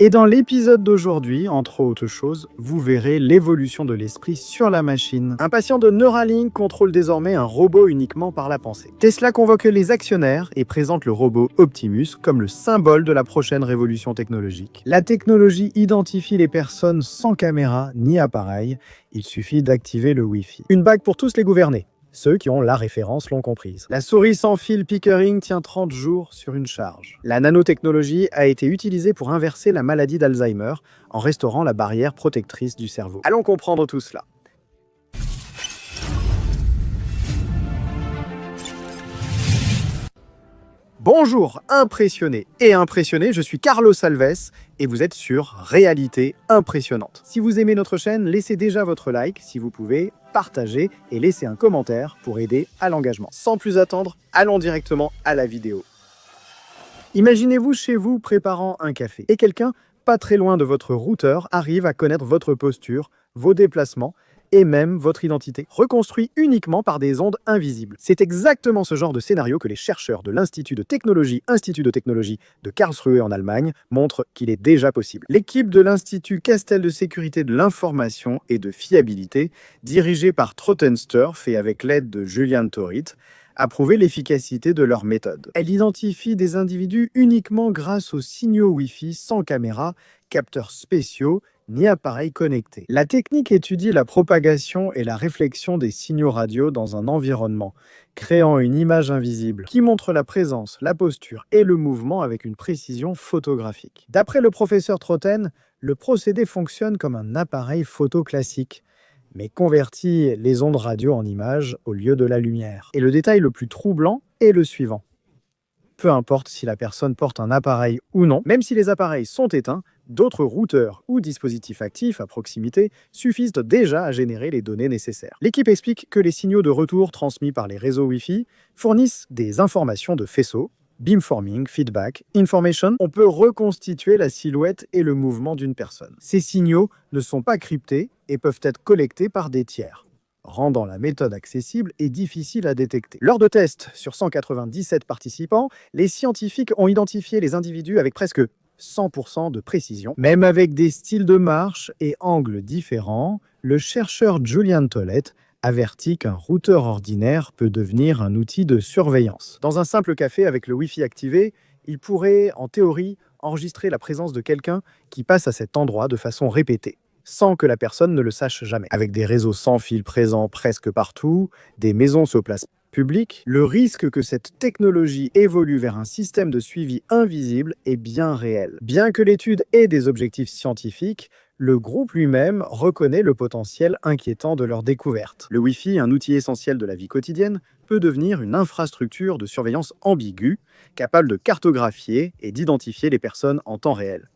Et dans l'épisode d'aujourd'hui, entre autres choses, vous verrez l'évolution de l'esprit sur la machine. Un patient de Neuralink contrôle désormais un robot uniquement par la pensée. Tesla convoque les actionnaires et présente le robot Optimus comme le symbole de la prochaine révolution technologique. La technologie identifie les personnes sans caméra ni appareil, il suffit d'activer le Wi-Fi. Une bague pour tous les gouvernés. Ceux qui ont la référence l'ont comprise. La souris sans fil Pickering tient 30 jours sur une charge. La nanotechnologie a été utilisée pour inverser la maladie d'Alzheimer en restaurant la barrière protectrice du cerveau. Allons comprendre tout cela. Bonjour, impressionné et impressionné, je suis Carlos Alves et vous êtes sur Réalité Impressionnante. Si vous aimez notre chaîne, laissez déjà votre like, si vous pouvez, partagez et laissez un commentaire pour aider à l'engagement. Sans plus attendre, allons directement à la vidéo. Imaginez-vous chez vous préparant un café et quelqu'un, pas très loin de votre routeur, arrive à connaître votre posture, vos déplacements et même votre identité, reconstruit uniquement par des ondes invisibles. C'est exactement ce genre de scénario que les chercheurs de Institut de technologie de Karlsruhe en Allemagne montrent qu'il est déjà possible. L'équipe de l'Institut Castel de sécurité de l'information et de fiabilité, dirigée par Trottensturff et avec l'aide de Julian Torit, a prouvé l'efficacité de leur méthode. Elle identifie des individus uniquement grâce aux signaux Wi-Fi sans caméra, capteurs spéciaux, ni appareil connecté. La technique étudie la propagation et la réflexion des signaux radio dans un environnement, créant une image invisible qui montre la présence, la posture et le mouvement avec une précision photographique. D'après le professeur Trotten, le procédé fonctionne comme un appareil photo classique, mais convertit les ondes radio en images au lieu de la lumière. Et le détail le plus troublant est le suivant. Peu importe si la personne porte un appareil ou non, même si les appareils sont éteints, d'autres routeurs ou dispositifs actifs à proximité suffisent déjà à générer les données nécessaires. L'équipe explique que les signaux de retour transmis par les réseaux Wi-Fi fournissent des informations de faisceau, beamforming, feedback, information. On peut reconstituer la silhouette et le mouvement d'une personne. Ces signaux ne sont pas cryptés et peuvent être collectés par des tiers, rendant la méthode accessible et difficile à détecter. Lors de tests sur 197 participants, les scientifiques ont identifié les individus avec presque 100% de précision. Même avec des styles de marche et angles différents, le chercheur Julian Tolet avertit qu'un routeur ordinaire peut devenir un outil de surveillance. Dans un simple café avec le Wi-Fi activé, il pourrait, en théorie, enregistrer la présence de quelqu'un qui passe à cet endroit de façon répétée, sans que la personne ne le sache jamais. Avec des réseaux sans fil présents presque partout, des maisons sur place publique, le risque que cette technologie évolue vers un système de suivi invisible est bien réel. Bien que l'étude ait des objectifs scientifiques, le groupe lui-même reconnaît le potentiel inquiétant de leur découverte. Le Wi-Fi, un outil essentiel de la vie quotidienne, peut devenir une infrastructure de surveillance ambiguë, capable de cartographier et d'identifier les personnes en temps réel.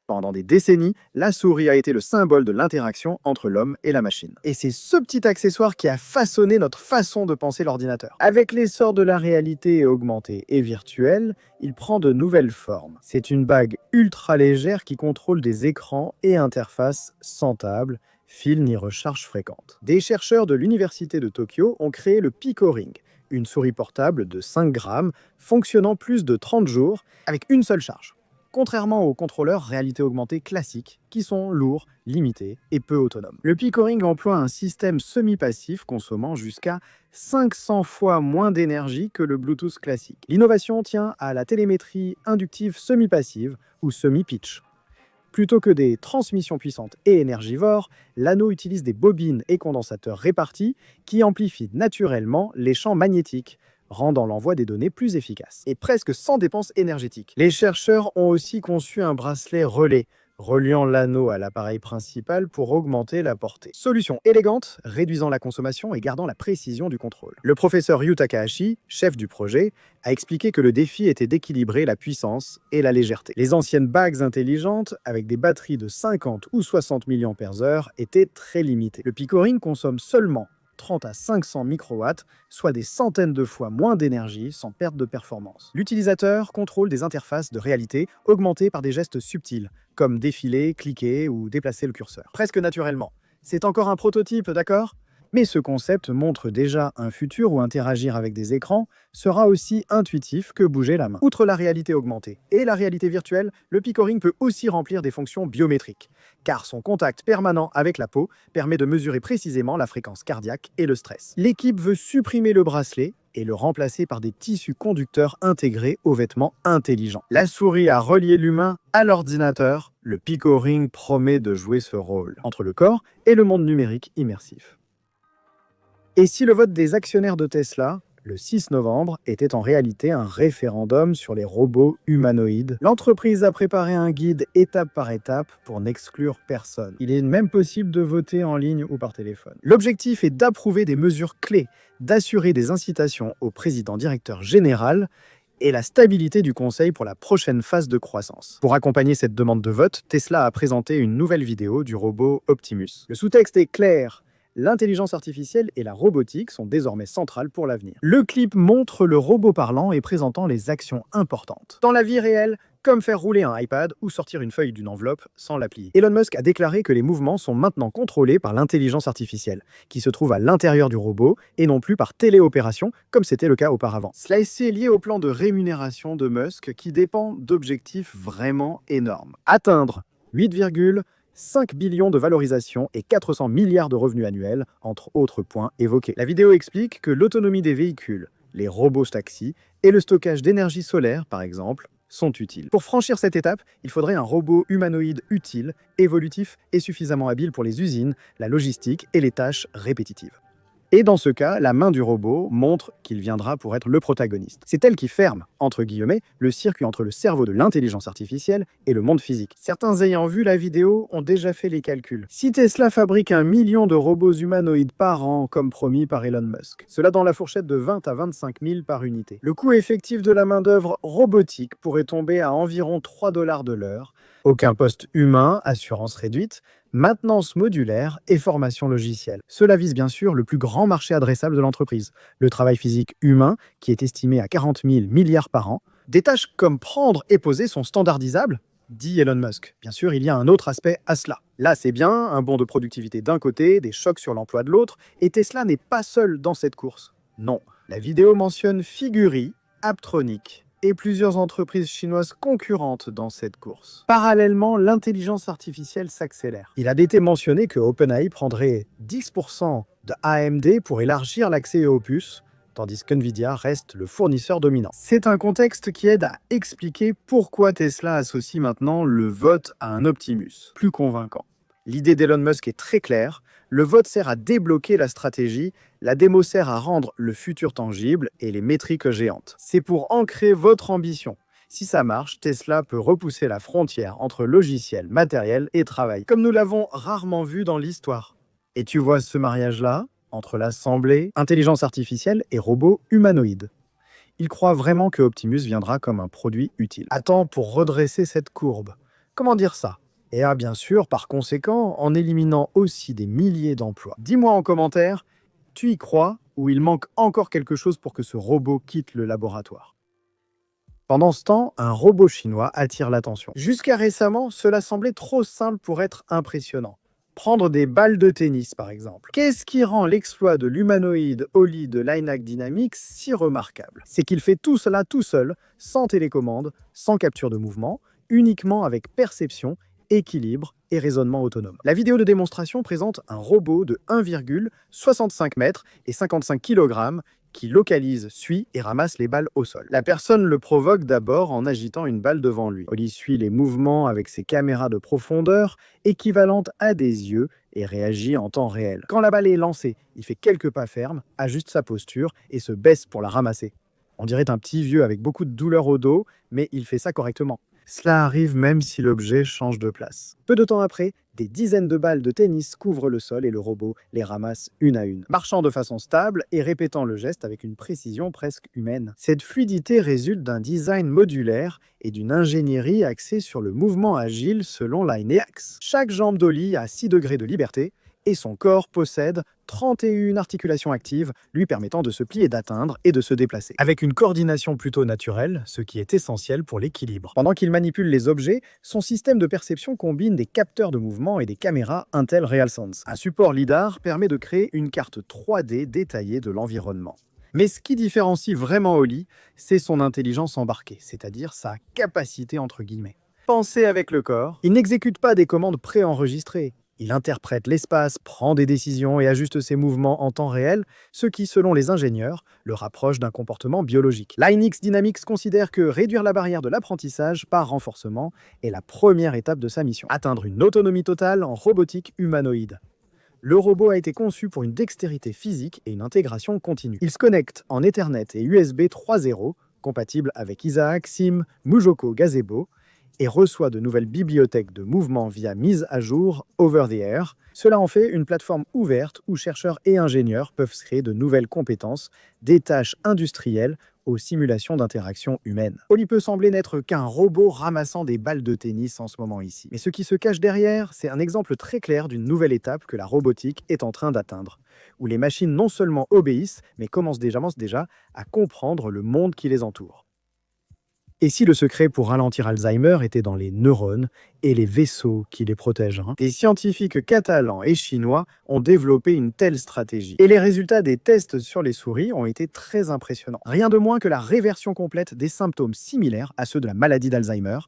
Pendant des décennies, la souris a été le symbole de l'interaction entre l'homme et la machine. Et c'est ce petit accessoire qui a façonné notre façon de penser l'ordinateur. Avec l'essor de la réalité augmentée et virtuelle, il prend de nouvelles formes. C'est une bague ultra légère qui contrôle des écrans et interfaces sans table, fil ni recharge fréquente. Des chercheurs de l'université de Tokyo ont créé le Pico Ring, une souris portable de 5 grammes, fonctionnant plus de 30 jours avec une seule charge. Contrairement aux contrôleurs réalité augmentée classiques, qui sont lourds, limités et peu autonomes. Le Pico Ring emploie un système semi-passif consommant jusqu'à 500 fois moins d'énergie que le Bluetooth classique. L'innovation tient à la télémétrie inductive semi-passive ou semi-pitch. Plutôt que des transmissions puissantes et énergivores, l'anneau utilise des bobines et condensateurs répartis qui amplifient naturellement les champs magnétiques, rendant l'envoi des données plus efficace, et presque sans dépense énergétique. Les chercheurs ont aussi conçu un bracelet relais, reliant l'anneau à l'appareil principal pour augmenter la portée. Solution élégante, réduisant la consommation et gardant la précision du contrôle. Le professeur Ryu Takahashi, chef du projet, a expliqué que le défi était d'équilibrer la puissance et la légèreté. Les anciennes bagues intelligentes, avec des batteries de 50 ou 60 mAh, étaient très limitées. Le Pico Ring consomme seulement 30 à 500 microwatts, soit des centaines de fois moins d'énergie sans perte de performance. L'utilisateur contrôle des interfaces de réalité augmentées par des gestes subtils, comme défiler, cliquer ou déplacer le curseur. Presque naturellement. C'est encore un prototype, d'accord ? Mais ce concept montre déjà un futur où interagir avec des écrans sera aussi intuitif que bouger la main. Outre la réalité augmentée et la réalité virtuelle, le Picoring peut aussi remplir des fonctions biométriques, car son contact permanent avec la peau permet de mesurer précisément la fréquence cardiaque et le stress. L'équipe veut supprimer le bracelet et le remplacer par des tissus conducteurs intégrés aux vêtements intelligents. La souris a relié l'humain à l'ordinateur. Le Picoring promet de jouer ce rôle entre le corps et le monde numérique immersif. Et si le vote des actionnaires de Tesla, le 6 novembre, était en réalité un référendum sur les robots humanoïdes, l'entreprise a préparé un guide étape par étape pour n'exclure personne. Il est même possible de voter en ligne ou par téléphone. L'objectif est d'approuver des mesures clés, d'assurer des incitations au président directeur général et la stabilité du conseil pour la prochaine phase de croissance. Pour accompagner cette demande de vote, Tesla a présenté une nouvelle vidéo du robot Optimus. Le sous-texte est clair. L'intelligence artificielle et la robotique sont désormais centrales pour l'avenir. Le clip montre le robot parlant et présentant les actions importantes dans la vie réelle, comme faire rouler un iPad ou sortir une feuille d'une enveloppe sans la plier. Elon Musk a déclaré que les mouvements sont maintenant contrôlés par l'intelligence artificielle, qui se trouve à l'intérieur du robot et non plus par téléopération, comme c'était le cas auparavant. Cela est lié au plan de rémunération de Musk qui dépend d'objectifs vraiment énormes. Atteindre 8,5 billions de valorisation et 400 milliards de revenus annuels, entre autres points évoqués. La vidéo explique que l'autonomie des véhicules, les robots taxis et le stockage d'énergie solaire, par exemple, sont utiles. Pour franchir cette étape, il faudrait un robot humanoïde utile, évolutif et suffisamment habile pour les usines, la logistique et les tâches répétitives. Et dans ce cas, la main du robot montre qu'il viendra pour être le protagoniste. C'est elle qui ferme, entre guillemets, le circuit entre le cerveau de l'intelligence artificielle et le monde physique. Certains ayant vu la vidéo ont déjà fait les calculs. Si Tesla fabrique 1 million de robots humanoïdes par an, comme promis par Elon Musk, cela dans la fourchette de 20 à 25 000 par unité. Le coût effectif de la main-d'œuvre robotique pourrait tomber à environ 3 $ de l'heure. Aucun poste humain, assurance réduite, maintenance modulaire et formation logicielle. Cela vise bien sûr le plus grand marché adressable de l'entreprise, le travail physique humain qui est estimé à 40 000 milliards par an. Des tâches comme prendre et poser sont standardisables, dit Elon Musk. Bien sûr, il y a un autre aspect à cela. Là, c'est bien, un bond de productivité d'un côté, des chocs sur l'emploi de l'autre, et Tesla n'est pas seul dans cette course. Non, la vidéo mentionne Figuri, Apptronik et plusieurs entreprises chinoises concurrentes dans cette course. Parallèlement, l'intelligence artificielle s'accélère. Il a été mentionné que OpenAI prendrait 10% de AMD pour élargir l'accès aux puces, tandis qu'NVIDIA reste le fournisseur dominant. C'est un contexte qui aide à expliquer pourquoi Tesla associe maintenant le vote à un Optimus, plus convaincant. L'idée d'Elon Musk est très claire, le vote sert à débloquer la stratégie, la démo sert à rendre le futur tangible et les métriques géantes. C'est pour ancrer votre ambition. Si ça marche, Tesla peut repousser la frontière entre logiciel, matériel et travail, comme nous l'avons rarement vu dans l'histoire. Et tu vois ce mariage-là, entre l'assemblée, intelligence artificielle et robots humanoïdes. Il croit vraiment que Optimus viendra comme un produit utile. Attends pour redresser cette courbe. Comment dire ça ? Et bien sûr, par conséquent, en éliminant aussi des milliers d'emplois. Dis-moi en commentaire, tu y crois ou il manque encore quelque chose pour que ce robot quitte le laboratoire? Pendant ce temps, un robot chinois attire l'attention. Jusqu'à récemment, cela semblait trop simple pour être impressionnant. Prendre des balles de tennis, par exemple. Qu'est-ce qui rend l'exploit de l'humanoïde Oli de Linac Dynamics si remarquable? C'est qu'il fait tout cela tout seul, sans télécommande, sans capture de mouvement, uniquement avec perception, équilibre et raisonnement autonome. La vidéo de démonstration présente un robot de 1,65 m et 55 kg qui localise, suit et ramasse les balles au sol. La personne le provoque d'abord en agitant une balle devant lui. Oli suit les mouvements avec ses caméras de profondeur équivalentes à des yeux et réagit en temps réel. Quand la balle est lancée, il fait quelques pas fermes, ajuste sa posture et se baisse pour la ramasser. On dirait un petit vieux avec beaucoup de douleur au dos, mais il fait ça correctement. Cela arrive même si l'objet change de place. Peu de temps après, des dizaines de balles de tennis couvrent le sol et le robot les ramasse une à une, marchant de façon stable et répétant le geste avec une précision presque humaine. Cette fluidité résulte d'un design modulaire et d'une ingénierie axée sur le mouvement agile selon Linacs. Chaque jambe d'Oli a 6 degrés de liberté et son corps possède 31 articulations actives lui permettant de se plier, d'atteindre et de se déplacer. Avec une coordination plutôt naturelle, ce qui est essentiel pour l'équilibre. Pendant qu'il manipule les objets, son système de perception combine des capteurs de mouvement et des caméras Intel RealSense. Un support LiDAR permet de créer une carte 3D détaillée de l'environnement. Mais ce qui différencie vraiment Oli, c'est son intelligence embarquée, c'est-à-dire sa capacité entre guillemets. Penser avec le corps, il n'exécute pas des commandes préenregistrées. Il interprète l'espace, prend des décisions et ajuste ses mouvements en temps réel, ce qui, selon les ingénieurs, le rapproche d'un comportement biologique. Linux Dynamics considère que réduire la barrière de l'apprentissage par renforcement est la première étape de sa mission. Atteindre une autonomie totale en robotique humanoïde. Le robot a été conçu pour une dextérité physique et une intégration continue. Il se connecte en Ethernet et USB 3.0, compatible avec Isaac, SIM, Mujoko, Gazebo, et reçoit de nouvelles bibliothèques de mouvements via mise à jour over the air. Cela en fait une plateforme ouverte où chercheurs et ingénieurs peuvent créer de nouvelles compétences, des tâches industrielles aux simulations d'interaction humaine. Oli peut sembler n'être qu'un robot ramassant des balles de tennis en ce moment ici. Mais ce qui se cache derrière, c'est un exemple très clair d'une nouvelle étape que la robotique est en train d'atteindre, où les machines non seulement obéissent, mais commencent déjà à comprendre le monde qui les entoure. Et si le secret pour ralentir Alzheimer était dans les neurones et les vaisseaux qui les protègent, Des scientifiques catalans et chinois ont développé une telle stratégie. Et les résultats des tests sur les souris ont été très impressionnants. Rien de moins que la réversion complète des symptômes similaires à ceux de la maladie d'Alzheimer,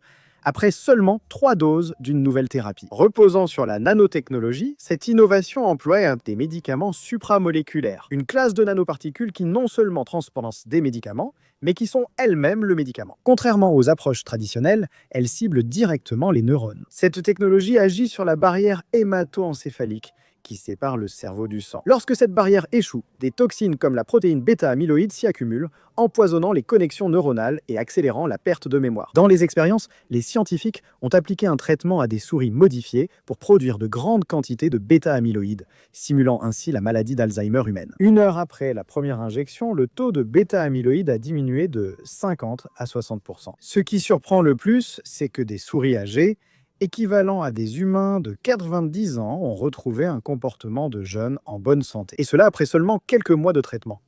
après seulement 3 doses d'une nouvelle thérapie. Reposant sur la nanotechnologie, cette innovation emploie des médicaments supramoléculaires, une classe de nanoparticules qui non seulement transpondent des médicaments, mais qui sont elles-mêmes le médicament. Contrairement aux approches traditionnelles, elles ciblent directement les neurones. Cette technologie agit sur la barrière hémato-encéphalique, qui sépare le cerveau du sang. Lorsque cette barrière échoue, des toxines comme la protéine bêta-amyloïde s'y accumulent, empoisonnant les connexions neuronales et accélérant la perte de mémoire. Dans les expériences, les scientifiques ont appliqué un traitement à des souris modifiées pour produire de grandes quantités de bêta-amyloïde, simulant ainsi la maladie d'Alzheimer humaine. 1 heure après la première injection, le taux de bêta-amyloïde a diminué de 50 à 60%. Ce qui surprend le plus, c'est que des souris âgées, équivalent à des humains de 90 ans, ont retrouvé un comportement de jeunes en bonne santé. Et cela après seulement quelques mois de traitement.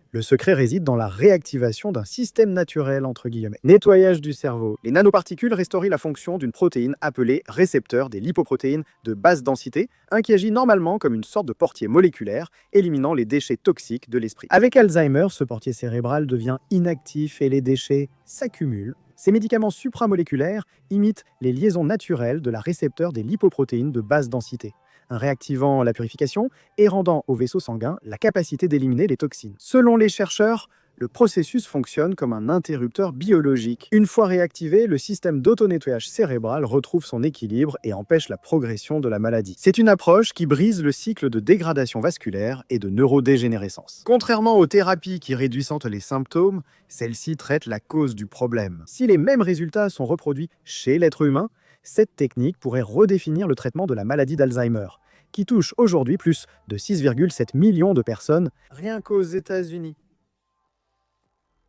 Le secret réside dans la réactivation d'un système naturel, entre guillemets. Nettoyage du cerveau. Les nanoparticules restaurent la fonction d'une protéine appelée récepteur des lipoprotéines de basse densité, qui agit normalement comme une sorte de portier moléculaire, éliminant les déchets toxiques de l'esprit. Avec Alzheimer, ce portier cérébral devient inactif et les déchets s'accumulent. Ces médicaments supramoléculaires imitent les liaisons naturelles de la récepteur des lipoprotéines de basse densité, réactivant la purification et rendant au vaisseau sanguin la capacité d'éliminer les toxines. Selon les chercheurs, le processus fonctionne comme un interrupteur biologique. Une fois réactivé, le système d'auto-nettoyage cérébral retrouve son équilibre et empêche la progression de la maladie. C'est une approche qui brise le cycle de dégradation vasculaire et de neurodégénérescence. Contrairement aux thérapies qui réduisent les symptômes, celle-ci traite la cause du problème. Si les mêmes résultats sont reproduits chez l'être humain, cette technique pourrait redéfinir le traitement de la maladie d'Alzheimer, qui touche aujourd'hui plus de 6,7 millions de personnes rien qu'aux États-Unis.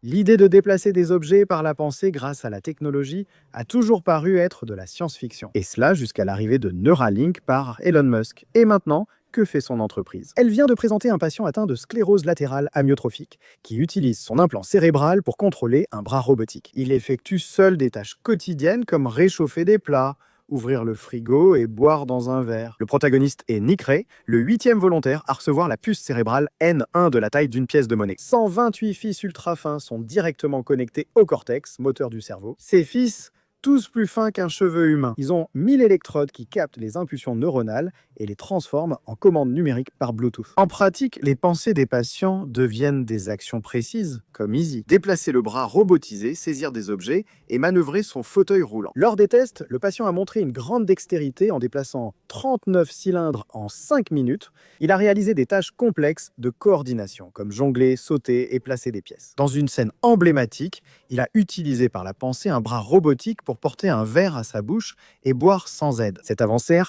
L'idée de déplacer des objets par la pensée grâce à la technologie a toujours paru être de la science-fiction. Et cela jusqu'à l'arrivée de Neuralink par Elon Musk. Et maintenant, que fait son entreprise? Elle vient de présenter un patient atteint de sclérose latérale amyotrophique qui utilise son implant cérébral pour contrôler un bras robotique. Il effectue seul des tâches quotidiennes comme réchauffer des plats, ouvrir le frigo et boire dans un verre. Le protagoniste est Nick Ray, le 8e volontaire à recevoir la puce cérébrale N1 de la taille d'une pièce de monnaie. 128 fils ultra fins sont directement connectés au cortex, moteur du cerveau. Ces fils, tous plus fins qu'un cheveu humain. Ils ont 1000 électrodes qui captent les impulsions neuronales et les transforment en commandes numériques par Bluetooth. En pratique, les pensées des patients deviennent des actions précises, comme Easy. Déplacer le bras robotisé, saisir des objets et manœuvrer son fauteuil roulant. Lors des tests, le patient a montré une grande dextérité en déplaçant 39 cylindres en 5 minutes. Il a réalisé des tâches complexes de coordination, comme jongler, sauter et placer des pièces. Dans une scène emblématique, il a utilisé par la pensée un bras robotique pour porter un verre à sa bouche et boire sans aide. Cette avancée,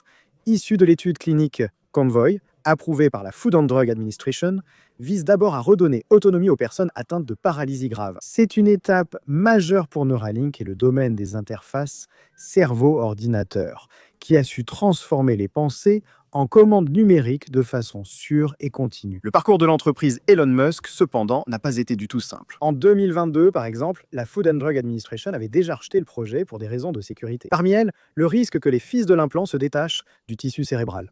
issue de l'étude clinique Convoy, approuvée par la Food and Drug Administration, vise d'abord à redonner autonomie aux personnes atteintes de paralysie grave. C'est une étape majeure pour Neuralink et le domaine des interfaces cerveau-ordinateur, qui a su transformer les pensées en commande numérique de façon sûre et continue. Le parcours de l'entreprise Elon Musk, cependant, n'a pas été du tout simple. En 2022, par exemple, la Food and Drug Administration avait déjà rejeté le projet pour des raisons de sécurité. Parmi elles, le risque que les fils de l'implant se détachent du tissu cérébral.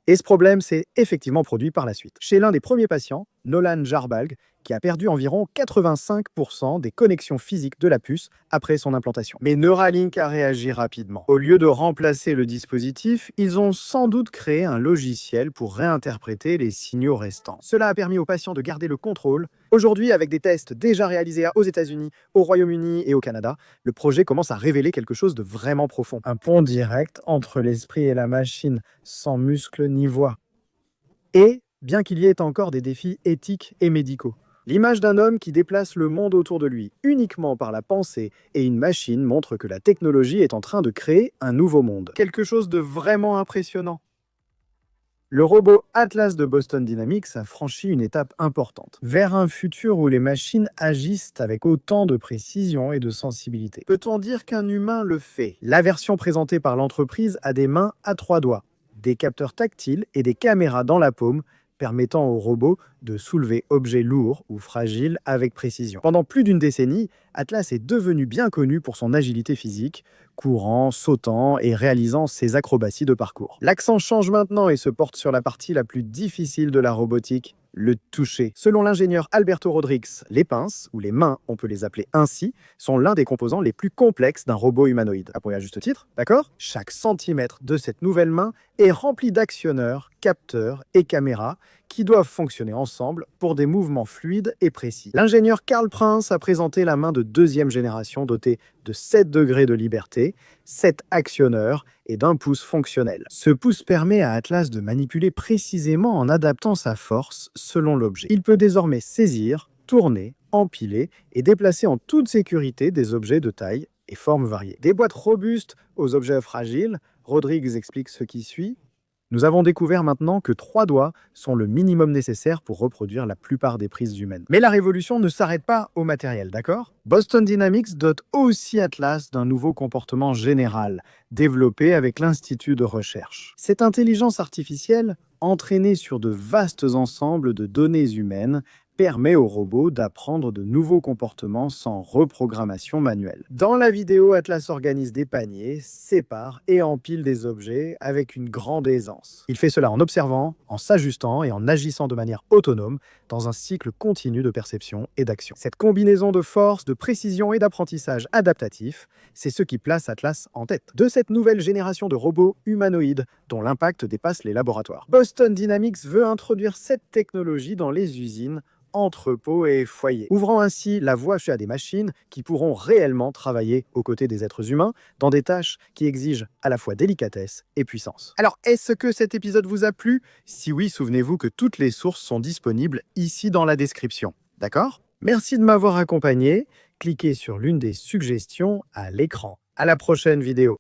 Et ce problème s'est effectivement produit par la suite. Chez l'un des premiers patients, Nolan Jarbalg, qui a perdu environ 85% des connexions physiques de la puce après son implantation. Mais Neuralink a réagi rapidement. Au lieu de remplacer le dispositif, ils ont sans doute créé un logiciel pour réinterpréter les signaux restants. Cela a permis aux patients de garder le contrôle. Aujourd'hui, avec des tests déjà réalisés aux États-Unis, au Royaume-Uni et au Canada, le projet commence à révéler quelque chose de vraiment profond. Un pont direct entre l'esprit et la machine, sans muscles ni voix. Et bien qu'il y ait encore des défis éthiques et médicaux. L'image d'un homme qui déplace le monde autour de lui uniquement par la pensée et une machine montre que la technologie est en train de créer un nouveau monde. Quelque chose de vraiment impressionnant. Le robot Atlas de Boston Dynamics a franchi une étape importante, vers un futur où les machines agissent avec autant de précision et de sensibilité. Peut-on dire qu'un humain le fait? La version présentée par l'entreprise a des mains à 3 doigts, des capteurs tactiles et des caméras dans la paume, permettant au robot de soulever objets lourds ou fragiles avec précision. Pendant plus d'une décennie, Atlas est devenu bien connu pour son agilité physique, courant, sautant et réalisant ses acrobaties de parcours. L'accent change maintenant et se porte sur la partie la plus difficile de la robotique, le toucher. Selon l'ingénieur Alberto Rodrigues, les pinces, ou les mains, on peut les appeler ainsi, sont l'un des composants les plus complexes d'un robot humanoïde. Appuyez à juste titre, d'accord? Chaque centimètre de cette nouvelle main est rempli d'actionneurs, capteurs et caméras qui doivent fonctionner ensemble pour des mouvements fluides et précis. L'ingénieur Karl Prince a présenté la main de 2e génération dotée de 7 degrés de liberté, 7 actionneurs et d'un pouce fonctionnel. Ce pouce permet à Atlas de manipuler précisément en adaptant sa force selon l'objet. Il peut désormais saisir, tourner, empiler et déplacer en toute sécurité des objets de taille et formes variées. Des boîtes robustes aux objets fragiles, Rodrigues explique ce qui suit. Nous avons découvert maintenant que 3 doigts sont le minimum nécessaire pour reproduire la plupart des prises humaines. Mais la révolution ne s'arrête pas au matériel, d'accord? Boston Dynamics dote aussi Atlas d'un nouveau comportement général, développé avec l'Institut de recherche. Cette intelligence artificielle, entraînée sur de vastes ensembles de données humaines, permet au robot d'apprendre de nouveaux comportements sans reprogrammation manuelle. Dans la vidéo, Atlas organise des paniers, sépare et empile des objets avec une grande aisance. Il fait cela en observant, en s'ajustant et en agissant de manière autonome dans un cycle continu de perception et d'action. Cette combinaison de force, de précision et d'apprentissage adaptatif, c'est ce qui place Atlas en tête de cette nouvelle génération de robots humanoïdes dont l'impact dépasse les laboratoires. Boston Dynamics veut introduire cette technologie dans les usines, entrepôts et foyers, ouvrant ainsi la voie à des machines qui pourront réellement travailler aux côtés des êtres humains dans des tâches qui exigent à la fois délicatesse et puissance. Alors, est-ce que cet épisode vous a plu? Si oui, souvenez-vous que toutes les sources sont disponibles ici dans la description. D'accord? Merci de m'avoir accompagné. Cliquez sur l'une des suggestions à l'écran. À la prochaine vidéo.